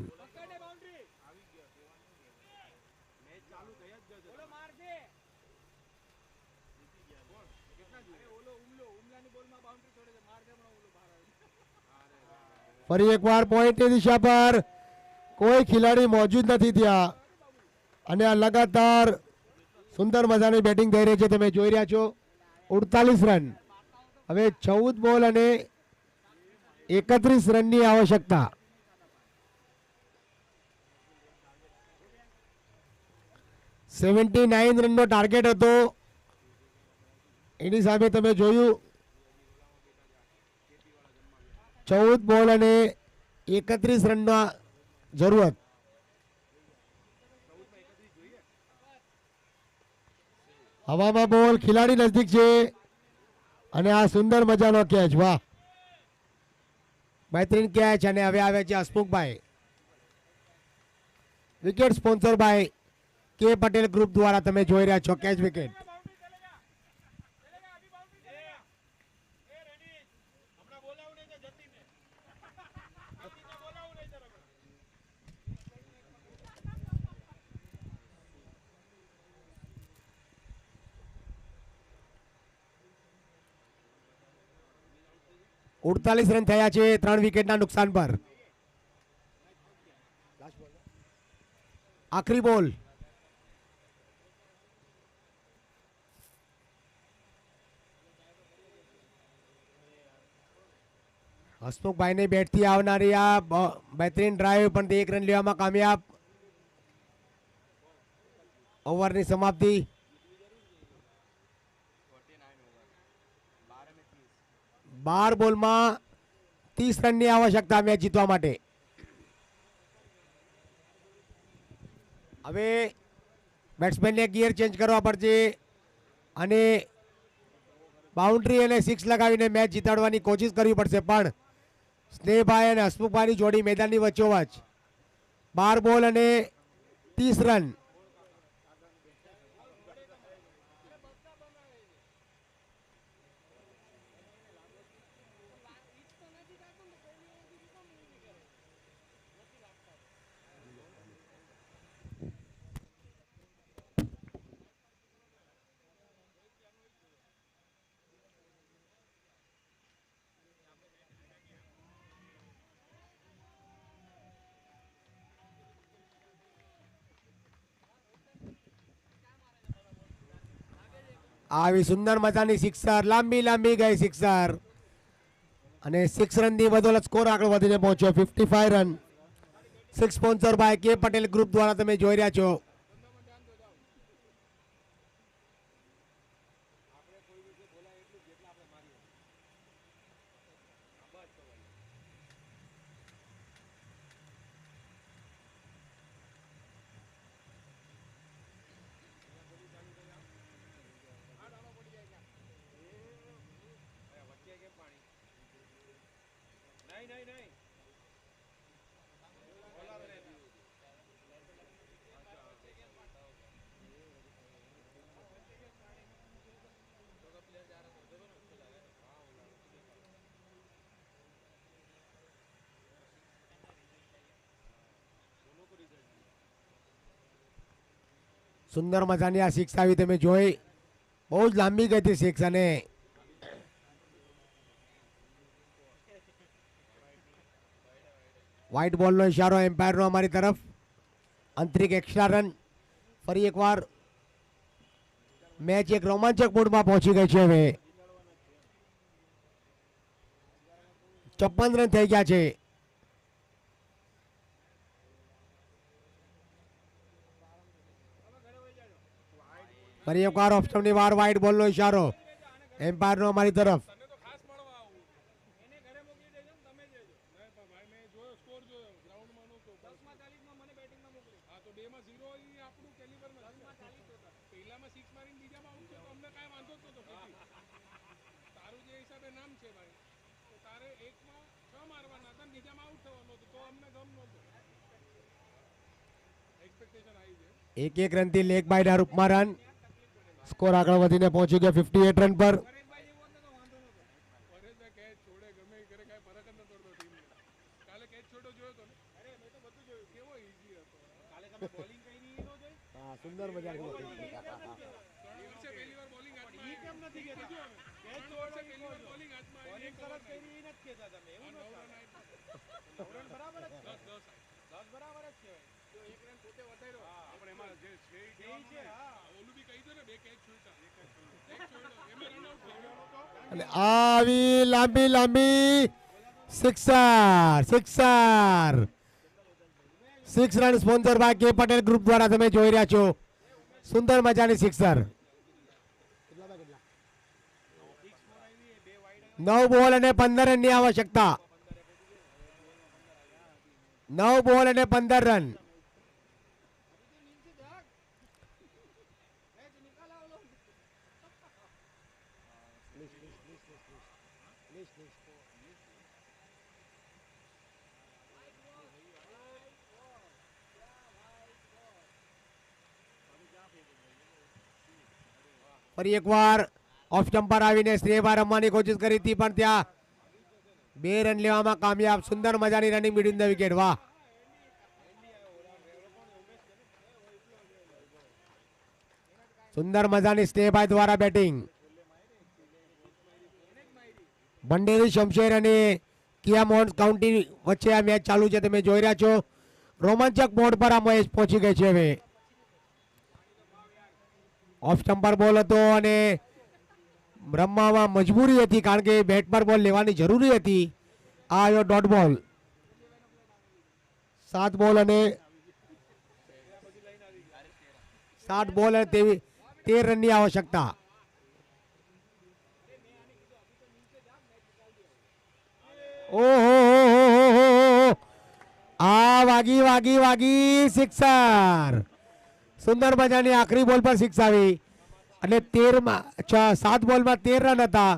ફરી એકવાર પોઈન્ટની દિશા પર કોઈ ખેલાડી મોજૂદ નથી ત્યાં અને આ લગાતાર સુંદર મજાની બેટિંગ થઈ રહી છે. તમે જોઈ રહ્યા છો 48 રન. હવે 14 બોલ અને 31 રનની આવશ્યકતા. $79 રનનો ટાર્ગેટ હતો. એની સામે તમે જોયું 14 બોલ અને 31 રનનો જરૂરત. હવામાં બોલ, ખેલાડી નજદીક છે અને આ સુંદર મજાનો કેચ. વાહ, બહેતરીન કેચ. અને હવે આવે છે Hasmukhbhai. Wicket sponsor by K Patel group દ્વારા તમે જોઈ રહ્યા છો કેચ વિકેટ. હમણાં બોલાવું નહીં તો જતી ને બોલાવું નહીં તો રમણ. 48 રન થયા છે 3 વિકેટના નુકસાન પર. આખરી બોલ. હસમુખભાઈની બેટથી આવનારી આ બહેતરીન ડ્રાઈવ પણ તે 1 રન લેવામાં કામયાબ. ઓવરની સમાપ્તિ. 12 બોલમાં 30 રનની આવશ્યકતા મેચ જીતવા માટે. હવે બેટ્સમેનને ગિયર ચેન્જ કરવા પડશે અને બાઉન્ડ્રી અને 6 લગાવીને મેચ જીતાડવાની કોશિશ કરવી પડશે. પણ સ્નેહભાઈ અને હસમુખભાઈની જોડી મેદાનની વચ્ચોવચ. 12 બોલ અને 30 રન. આવી સુંદર મજાની સિક્સર, લાંબી લાંબી ગઈ સિક્સર અને 6 રનની બદોલત સ્કોર આગળ વધીને પહોંચ્યો 55 run. 6 sponsor by K Patel group દ્વારા તમે જોઈ રહ્યા છો. નહીં નહીં નહીં સુંદર મજાની આ સિક્સ આવી તમે જોઈ. બહુ જ લાંબી ગઈ હતી સિક્સ અને વ્હાઇટ બોલનો ઇશારો એમ્પાયરનો અમારી તરફ. આંતરિક એક્સ્ટ્રા રન. ફરી એકવાર મેચ એક રોમાંચક મોડમાં પહોંચી ગઈ છે. હવે 54 રન થઈ ગયા છે. ફરી એકવાર ઓફ સ્ટમ્પની બહાર વાઇડ બોલનો ઇશારો એમ્પાયરનો અમારી તરફ. તને તો ખાસ મળવા આવું એને ઘરે મોકલી દેજો ને તમે જજો નહીં પણ ભાઈ મેં જોયો સ્કોર જોયો ગ્રાઉન્ડમાં નહોતો 10માં 40માં મને બેટિંગમાં મોકલી હા તો 2માં 0 એ આપણું કેલિબર નથી 10માં 40 હતા પહેલામાં 6 મારીને બીજામાં આઉટ થયો તો અમને કાંઈ વાંધો જ નહોતો તારું જે હિસાબે નામ છે ભાઈ તો તારે એકમાં 6 મારવાના હતા બીજામાં આઉટ થવાનું હતું તો અમને ગમ નહોતો એક્સપેક્ટેશન આવી છે. એક રનથી લેગ બાય રૂપમાં રન. સ્કોર આગળ વધીને પહોંચી ગયો 58 રન પર. પરેશભાઈ કેચ છોડે ગમે એ કરે કાંઈ ફરક જ ન પડતો ટીમને કાલે કેચ છોડો જોયો તો ને અરે મેં તો બધું જોયું કેવો ઈઝી હતો કાલે તમે બોલિંગ કરી ન જોઈ સુંદર મજા એ વર્ષે પહેલી વાર બોલિંગ હાથમાં ઈ કેમ નથી કહેતા કેચ વર્ષે પહેલી વાર બોલિંગ હાથમાં બોલિંગ સરસ કરી નથી કહેતા તમે એવું ન રન બરાબર જ 10 બરાબર જ છે તો એક રન પોતે વધાર્યો આપણે એમાં જે છે હા ઓલું બી કહી દો ને બે કેચ છોડતા એક છોડ્યો એમાં રન આઉટ થઈ ગયો અને આવી લાંબી sixer 6 run sponsor by K Patel group દ્વારા તમે જોઈ રહ્યા છો. સુંદર મજાની સિક્સર. 9 બોલ અને 15 રનની આવશ્યકતા. 9 બોલ અને 15 રન. ફરી એકવાર ઓફ સ્ટમ્પ પર આવીને શ્રેયભાઈ રમવાની કોશિશ કરી હતી પણ ત્યાં 2 રન લેવામાં કામયાબ. સુંદર મજાની રનિંગ બિટવીન ધ વિકેટ. વાહ, સુંદર મજાની શ્રેયભાઈ દ્વારા બેટિંગ. ભંડેરી શમશેર અને કિયા મોહન કાઉન્ટી વચ્ચે આ મેચ ચાલુ છે. તમે જોઈ રહ્યા છો રોમાંચક મોડ પર આ મેચ પહોંચી ગઈ છે. હવે ઓફ સ્ટમ્પર બોલ હતો અને રમવામાં મજબૂરી હતી કારણ કે બેટ પર બોલ લેવાની જરૂરી હતી. આ આવ્યો ડોટ બોલ. 7 બોલ અને 13 રનની આવશ્યકતા. ઓહો, આ વાગી સિક્સર. સુંદર મજાની આખરી બોલ પર સિક્સ આવી એટલે 7 બોલમાં 13 રન હતા.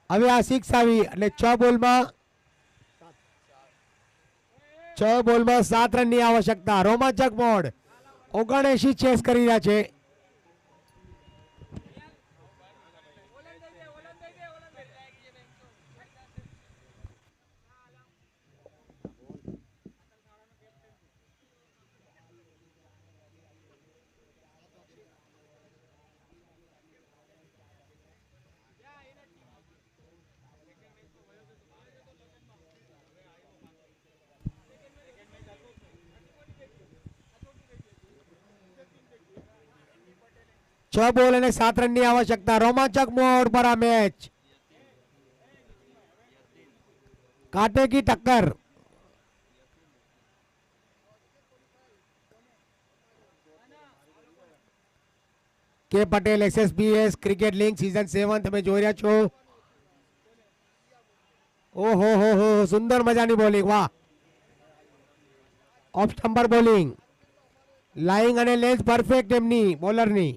હવે આ સિક્સ આવી એટલે 6 બોલમાં 7 રનની આવશ્યકતા. રોમાંચક મોડ 79 ચેસ કરી રહ્યા છે. છ બોલ અને 7 રનની આવશ્યકતા. રોમાંચક મોડ પર આ મેચ. कांटे की टक्कर. के Patel SSBS cricket league season 7 તમે જોઈ રહ્યા છો. ઓહો હો સુંદર મજાની બોલિંગ. વાહ, ઓફ સ્ટમ્પર બોલિંગ. લાઇંગ અને લેન્સ પરફેક્ટ એમની બોલરની.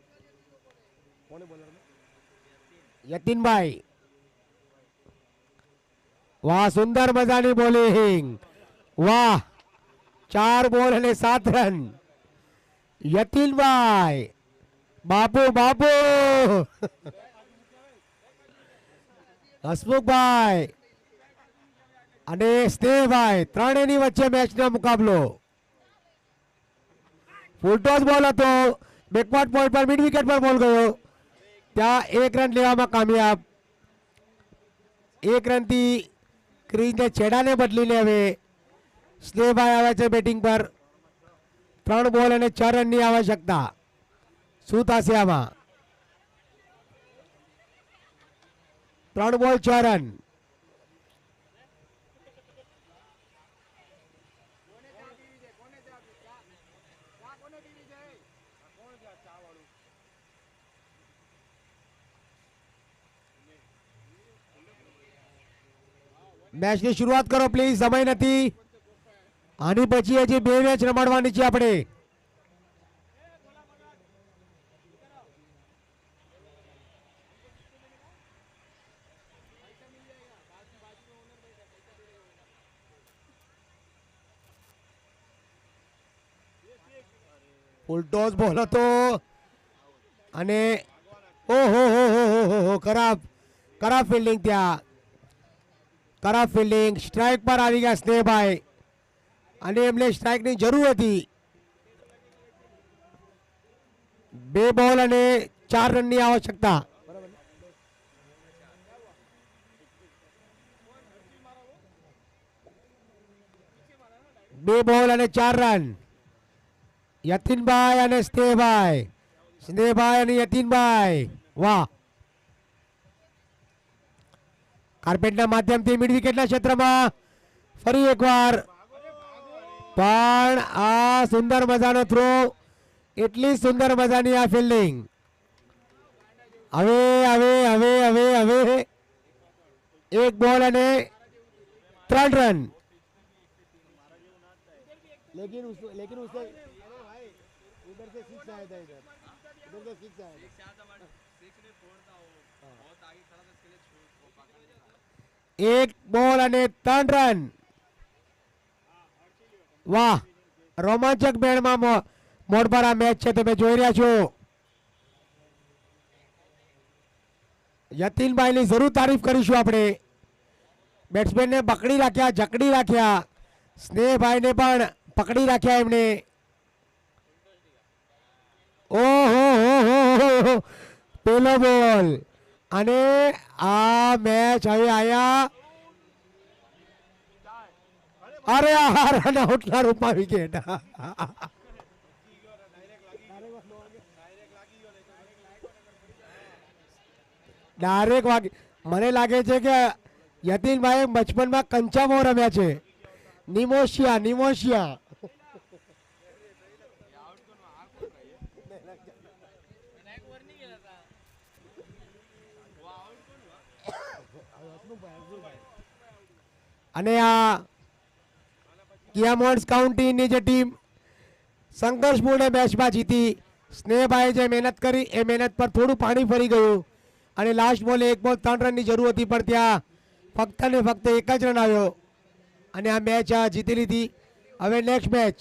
યતીનભાઈ, વાહ સુંદર મજાની બોલિંગ. વાહ, 4 બોલ અને 7 રન. યતીનભાઈ, બાપુ હસમુખભાઈ અને સ્નેહભાઈ ત્રણેયની વચ્ચે મેચનો મુકાબલો. ફૂલ ટોસ બોલ હતો. બેકવર્ડ પોઈન્ટ પર મિડ વિકેટ પર બોલ ગયો. ત્યાં 1 રન લેવામાં કામયાબ. 1 રનથી ક્રીઝને છેડાને બદલીને હવે સ્નેહભાઈ આવે છે બેટિંગ પર. 3 બોલ અને 6 રનની આવશ્યકતા. શું થશે આમાં? 3 બોલ 6 રન. મેચની શરૂઆત કરો પ્લીઝ, સમય નથી. આની પછી હજી 2 મેચ રમાડવાની છે આપણે. ફૂલ ટોસ બોલ હતો અને ઓહો હો હો હો હો ખરાબ ખરાબ ફિલ્ડિંગ ત્યાં, ખરાબ ફિલ્ડિંગ. સ્ટ્રાઇક પર આવી ગયા સ્નેહભાઈ અને એમને સ્ટ્રાઇકની જરૂર હતી. 2 બોલ અને 4 રનની આવશ્યકતા. 2 બોલ અને 4 રન. યતીનભાઈ અને સ્નેહભાઈ, સ્નેહભાઈ અને યતીનભાઈ, વાહ. કાર્પેટના માધ્યમથી મિડ વિકેટના ક્ષેત્રમાં ફરી એકવાર પણ આ સુંદર મજાનો થ્રો, એટલી સુંદર મજાની આ ફિલ્ડિંગ. હવે હવે હવે હવે હવે 1 બોલ અને 3 રન. लेकिन उससे इधर से 6 आया था, इधर से 6 आया था. 1 બોલ અને 3 રન. વાહ, રોમાંચક બેન્ડમાં મોડ પર આ મેચ છે તમે જોઈ રહ્યા છો. યતીનભાઈની જરૂર તારીફ કરીશું આપણે. બેટ્સમેનને પકડી રાખ્યા, જકડી રાખ્યા. સ્નેહભાઈને પણ પકડી રાખ્યા એમને. ઓહો હો હો, પેલો બોલ અને આ મેચ હવે આયા. અરે આ રન આઉટના રૂપમાં વિકેટ. ડાયરેક્ટ વાગી. મને લાગે છે કે યતીનભાઈ બચપનમાં કંચામાં રમ્યા છે. નિમોશિયા નિમોશિયા. અને આ કિયામોન્સ કાઉન્ટીની જે ટીમ સંઘર્ષપૂર્ણ મેચમાં જીતી. સ્નેહભાઈએ જે મહેનત કરી એ મહેનત પર થોડું પાણી ફરી ગયું અને લાસ્ટ બોલે 1 બોલ 3 રનની જરૂર હતી પણ ત્યાં ફક્ત ને ફક્ત 1 જ રન આવ્યો અને આ મેચ જીતી લીધી. હવે નેક્સ્ટ મેચ